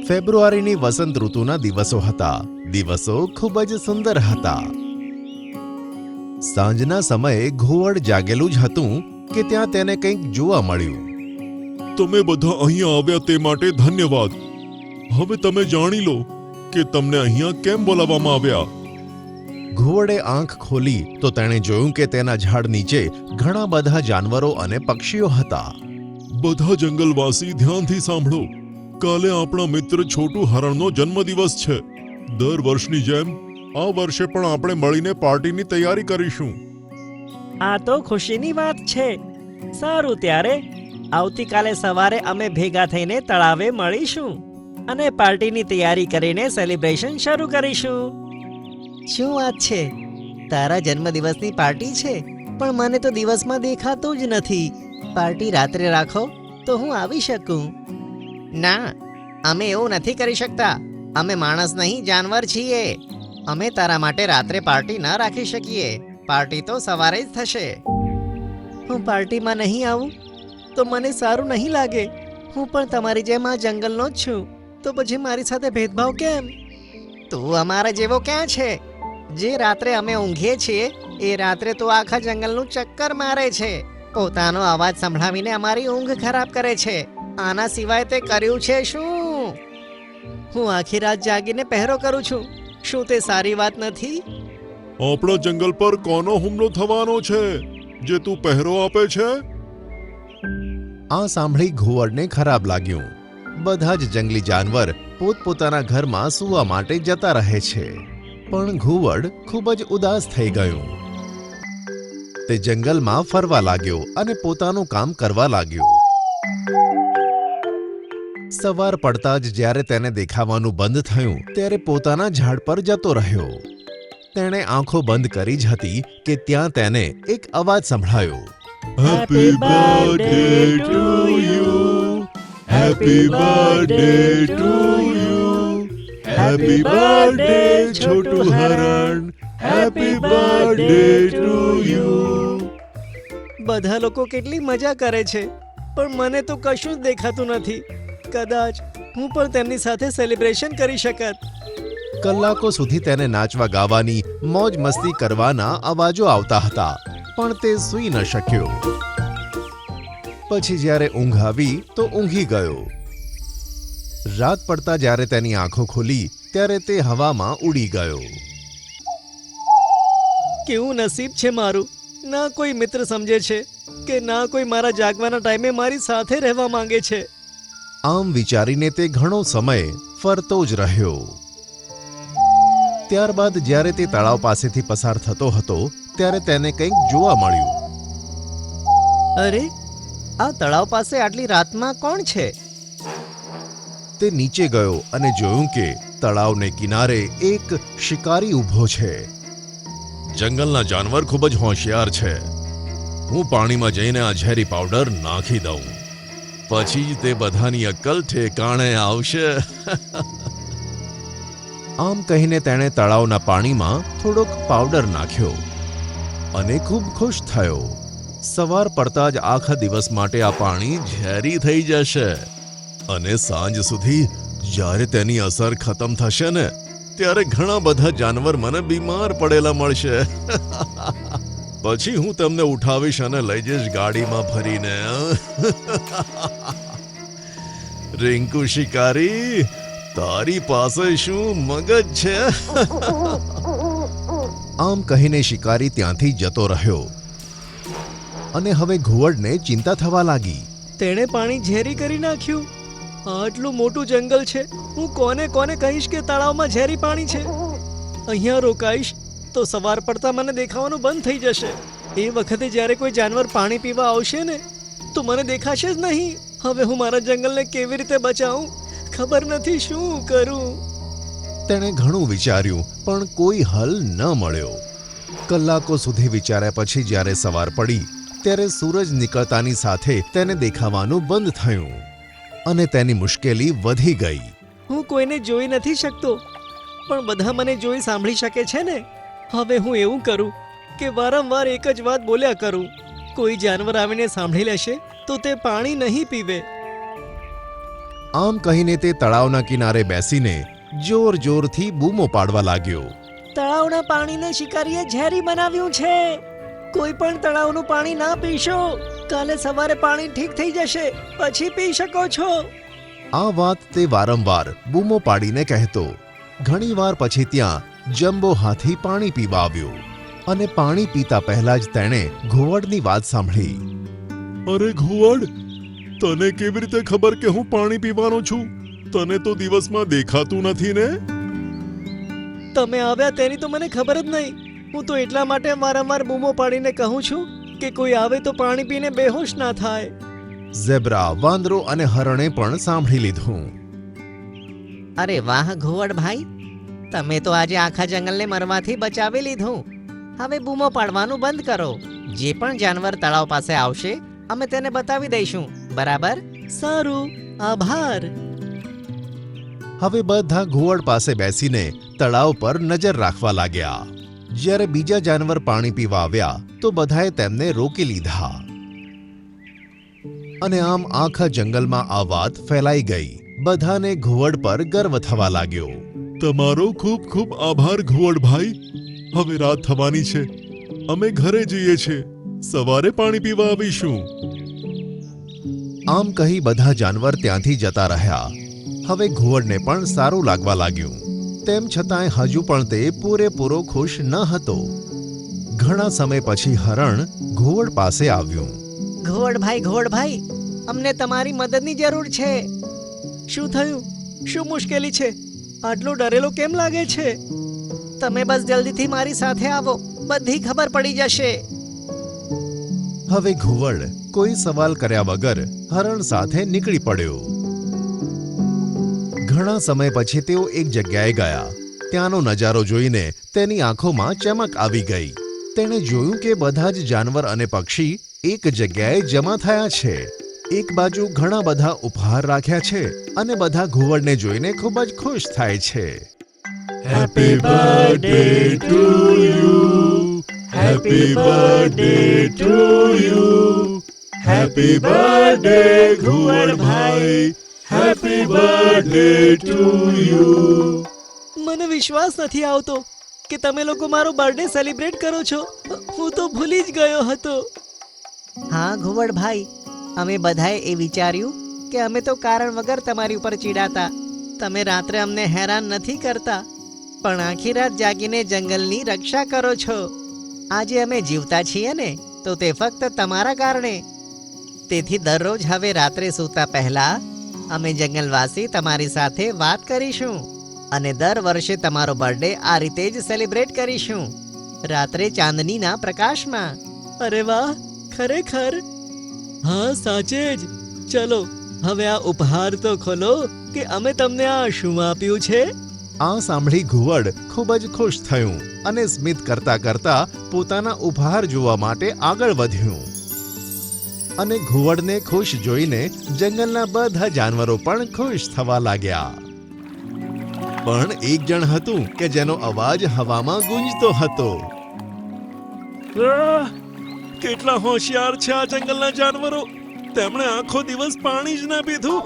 ફેબ્રુઆરીની વસંત ઋતુના દિવસો હતા. દિવસો ખૂબ જ સુંદર હતા. સાંજના સમયે ઘુવડ જાગેલું જ હતું કે ત્યાં તેને કંઈક જોવા મળ્યું. તમે બધા અહીંયા આવ્યા તે માટે ધન્યવાદ. હવે તમે જાણી લો કે તમને અહીંયા કેમ બોલાવવામાં આવ્યા. ઘુવડે આંખ ખોલી તો તેણે જોયું કે તેના ઝાડ નીચે ઘણા બધા જાનવરો અને પક્ષીઓ હતા. બધા જંગલવાસી ધ્યાનથી સાંભળો. કાલે આપણા મિત્ર છોટુ હરણનો જન્મદિવસ છે. દર વર્ષની જેમ આ વર્ષે પણ આપણે મળીને પાર્ટીની તૈયારી કરીશું. આ તો ખુશીની વાત છે. સારું, ત્યારે આવતીકાલે સવારે અમે ભેગા થઈને તળાવે મળીશું અને પાર્ટીની તૈયારી કરીને સેલિબ્રેશન શરૂ કરીશું. શું વાત છે? તારા જન્મદિવસની પાર્ટી છે, પણ મને તો દિવસમાં દેખાતું જ નથી. પાર્ટી રાત્રે રાખો તો હું આવી શકું. ના, અમે એવું નથી કરી શકતા. અમે માણસ નહીં, જાનવર છીએ. અમે તારા માટે રાત્રે પાર્ટી ન રાખી શકીએ. પાર્ટી તો સવારે જ થશે. હું પાર્ટીમાં નહીં આવું તો મને સારું નહીં લાગે. હું પણ તમારી જેમ આ જંગલનો જ છું, તો પછી મારી સાથે ભેદભાવ કેમ? તું અમારા જેવો ક્યાં છે? જે રાત્રે અમે ઊંઘીએ છીએ એ રાત્રે તો આખા જંગલનું ચક્કર મારે છે. પોતાનો અવાજ સંભળાવીને અમારી ઊંઘ ખરાબ કરે છે. આના સિવાય તે કર્યું છે શું? હું આખી રાત જાગીને પહેરો કરું છું. શું તે સારી વાત નથી? આપણા જંગલ પર કોનો હુમલો થવાનો છે જે તું પહેરો આપે છે? આ સાંભળી ઘુવડને ખરાબ લાગ્યું. બધા જ જંગલી જાનવર પોતપોતાના ઘરમાં સૂવા માટે જતા રહે છે, પણ ઘુવડ ખૂબ જ ઉદાસ થઈ ગયું. તે જંગલમાં ફરવા લાગ્યો અને પોતાનું કામ કરવા લાગ્યો. સવાર પડતા જ જ્યારે તેને દેખાવાનું બંધ થયું ત્યારે પોતાના ઝાડ પર જતો રહ્યો. તેણે આંખો બંધ કરી જ હતી કે ત્યાં તેને એક અવાજ સંભળાયો. Happy birthday to you, happy birthday to you, happy birthday Chhotu હરણ, હેપી બર્થડે ટુ યુ. બધા લોકો કેટલી મજા કરે છે, પણ મને તો કશું જ દેખાતું નથી. કદાચ હું પણ તેમની સાથે સેલિબ્રેશન કરી શકત. કલાકો સુધી તેને નાચવા ગાવાની, મોજ મસ્તી કરવાના અવાજો આવતા હતા, પણ તે સૂઈ ન શક્યો. પછી જ્યારે ઊંઘ આવી તો ઊંઘી ગયો. રાત પડતા જ્યારે તેની આંખો ખુલી ત્યારે તે હવામાં ઉડી ગયો. કેવું નસીબ છે મારું! ના કોઈ મિત્ર સમજે છે કે ના કોઈ મારા જાગવાના ટાઈમે મારી સાથે રહેવા માંગે છે. આમ વિચારીને તે ઘણો સમય ફરતો જ રહ્યો. ત્યારબાદ જ્યારે તે તળાવ પાસેથી પસાર થતો હતો ત્યારે તેને કંઈક જોવા મળ્યું. અરે, આ તળાવ પાસે આટલી રાતમાં કોણ છે? તે નીચે ગયો અને જોયું કે તળાવને કિનારે એક શિકારી ઊભો છે. જંગલના જાનવર ખૂબ જ હોશિયાર છે. હું પાણીમાં જઈને આ ઝેરી પાવડર નાખી દઉં, પછી જ તે બધાની અક્કલ ઠેકાણે આવશે. આમ કહીને તેણે તળાવના પાણીમાં થોડોક પાવડર નાખ્યો અને ખૂબ ખુશ થયો. સવાર પડતા જ આખા દિવસ માટે આ પાણી ઝેરી થઈ જશે અને સાંજ સુધી જ્યારે તેની અસર ખતમ થશે ને ત્યારે ઘણા બધા જાનવર મને બીમાર પડેલા મળશે. પછી હું તેમને ઉઠાવીશ અને લઈ જઈશ ગાડીમાં ભરીને. રિંકુ શિકારી, તારી પાસે શું મગજ છે? આમ કહીને શિકારી ત્યાંથી જતો રહ્યો અને હવે ઘુવડને ચિંતા થવા લાગી. તેણે પાણી ઝેરી કરી નાખ્યું. આટલું મોટું જંગલ છે, હું કોને કોને કહીશ કે તળાવમાં ઝેરી પાણી છે? અહીંયા રોકાઈશ તો સવાર પડતા મને દેખાવાનું બંધ થઈ જશે. એ વખતે જ્યારે કોઈ જાનવર પાણી પીવા આવશે ને તો મને દેખાશે જ નહીં. હવે હું મારા જંગલને કેવી રીતે બચાવું? ખબર નથી શું કરું. તેણે ઘણું વિચાર્યું પણ કોઈ હલ ન મળ્યો. કલાકો સુધી વિચાર્યા પછી જ્યારે સવાર પડી ત્યારે સૂરજ નીકળતાની સાથે તેને દેખાવાનું બંધ થયું અને તેની મુશ્કેલી વધી ગઈ. હું કોઈને જોઈ નથી શકતો, પણ બધા મને જોઈ સાંભળી શકે છે ને. હવે હું એવું કરું કે વારંવાર એક જ વાત બોલ્યા કરું. કોઈ જાનવર આવીને સાંભળી લેશે તો તે પાણી નહીં પીવે. આમ કહીને તે તળાવના કિનારે બેસીને જોર જોરથી બૂમો પાડવા લાગ્યો. તળાવના પાણીને શિકારીએ ઝેરી બનાવ્યું છે. કોઈ પણ તળાવનું પાણી ના પીશો. કાલે સવારે પાણી ઠીક થઈ જશે, પછી પી શકો છો. આ વાત તે વારંવાર બૂમો પાડીને કહેતો. ઘણીવાર પછી ત્યાં જંબો હાથી પાણી પીવા આવ્યો અને પાણી પીતા પહેલા જ તેણે ઘુવડની વાત સાંભળી. અરે ઘુવડ, તને કેવી રીતે ખબર કે હું પાણી પીવાનો છું? તને તો દિવસમાં દેખાતું નથી ને? તમે આવ્યા તેની તો મને ખબર જ નહીં. હું તો એટલા માટે વારંવાર બૂમો પાડીને કહું છું કે કોઈ આવે તો પાણી પીને બેહોશ ના થાય. ઝેબ્રા, વાંદરો અને હરણે પણ સાંભળી લીધું. અરે વાહ ઘુવડભાઈ, તમે તો આજે આખા જંગલને મરવાથી બચાવી લીધું. હવે બૂમો પાડવાનું બંધ કરો. જે પણ જાનવર તળાવ પાસે આવશે અમે તેને બતાવી દઈશું, બરાબર? સારું, આભાર. હવે બધા ઘુવડ પાસે બેસીને તળાવ પર નજર રાખવા લાગ્યા. જ્યારે બીજા જાનવર પાણી પીવા આવ્યા તો બધાએ તેમને રોકી લીધા અને આમ આખા જંગલમાં આ વાત ફેલાઈ ગઈ. બધાને ઘુવડ પર ગર્વ થવા લાગ્યો. તમારો ખૂબ ખૂબ આભાર ઘુવડભાઈ. હવે રાત થવાની છે, અમે ઘરે જઈએ છીએ. સવારે પાણી પીવા આવીશું. આમ કહી બધા જાનવર ત્યાંથી જતા રહ્યા. હવે ઘુવડને પણ સારું લાગવા લાગ્યું. તેમ છતાંય હજુ પણ તે પૂરેપૂરો ખુશ ન હતો. ઘણા સમય પછી હરણ ઘુવડ પાસે આવ્યું. ઘુવડભાઈ, અમને તમારી મદદની જરૂર છે. શું થયું? શું મુશ્કેલી છે? આટલો ડરેલો કેમ લાગે છે? તમે બસ જલ્દીથી મારી સાથે આવો, બધી ખબર પડી જશે. હવે ઘુવડ કોઈ સવાલ કર્યા વગર હરણ સાથે નીકળી પડ્યો. ઘણા સમય પછી તેઓ એક જગ્યાએ ગયા. ત્યાંનો નજારો જોઈને તેની આંખોમાં ચમક આવી ગઈ. તેણે જોયું કે બધા જ જાનવર અને પક્ષી એક જગ્યાએ જમા થયા છે. એક બાજુ ઘણા બધા ઉપહાર રાખ્યા છે અને બધા ઘુવડને જોઈને ખૂબ જ ખુશ થાય છે. Happy birthday to you, happy birthday to you, happy birthday ઘુવડભાઈ, હેપી બર્થડે ટુ યુ. મને વિશ્વાસ નથી આવતો કે તમે લોકો મારો બર્થડે સેલિબ્રેટ કરો છો. હું તો ભૂલી જ ગયો હતો. હા ઘુવડભાઈ, અમે બધાએ એ વિચાર્યું કે અમે તો કારણ વગર તમારી ઉપર ચીડાતા. તમે રાત્રે અમને હેરાન નથી કરતા, પણ આખી રાત જાગીને જંગલની રક્ષા કરો છો. આજે અમે જીવતા છીએ ને તો તે ફક્ત તમારા કારણે. તેથી દરરોજ હવે રાત્રે સૂતા પહેલા અમે જંગલવાસી તમારી સાથે વાત કરીશું અને દર વર્ષે તમારો બર્થડે આ રીતે જ સેલિબ્રેટ કરીશું, રાત્રે ચાંદનીના પ્રકાશમાં. અરે વાહ, ખરેખર? હા, સાચે જ. ચલો હવે આ ઉપહાર તો ખોલો કે અમે તમને આ શું આપ્યું છે. આ સાંભળી ઘુવડ ખૂબ જ ખુશ થયું અને સ્મિત કરતા કરતા પોતાના ઉપહાર જોવા માટે આગળ વધ્યું. અને ઘુવડને ખુશ જોઈને જંગલના બધા જાનવરો પણ ખુશ થવા લાગ્યા. પણ એક જણ હતું કે જેનો અવાજ હવામાં ગુંજતો હતો. કેટલા હોશિયાર છે આ જંગલના જાનવરો! તેમણે આખો દિવસ પાણી જ ના પીધું.